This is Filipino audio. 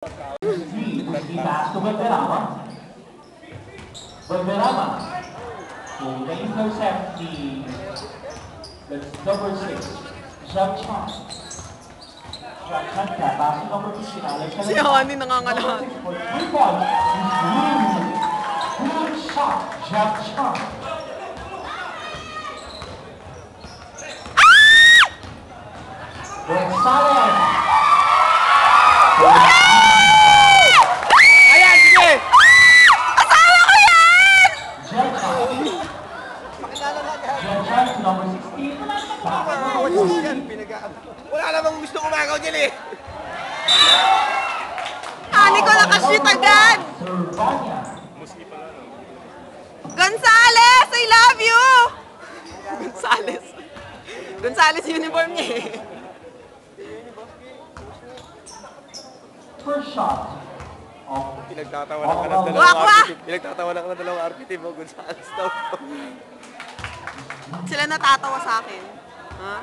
He passed to Valderrama. Valderrama will intercept that's number 6, Zhang Chan. Zhang Chan pass to number 15, Alex. Si Hani nangangalahan. For 3 points, good shot, Zhang Chan. Gonzalez. Ayan, sige! Asawa ko yan! Jelchan to number 16. Wala namang gusto umagaw dyan eh. Hani ko nakashoot agad! Gonzales! I love you! Gonzales. Gonzales uniform niya eh. First shot. Pinagtatawanan ka ng dalawang RPT. Pinagtatawanan ka ng dalawang RPT mo, Gonzales daw. Sila natatawa sa akin. Ha?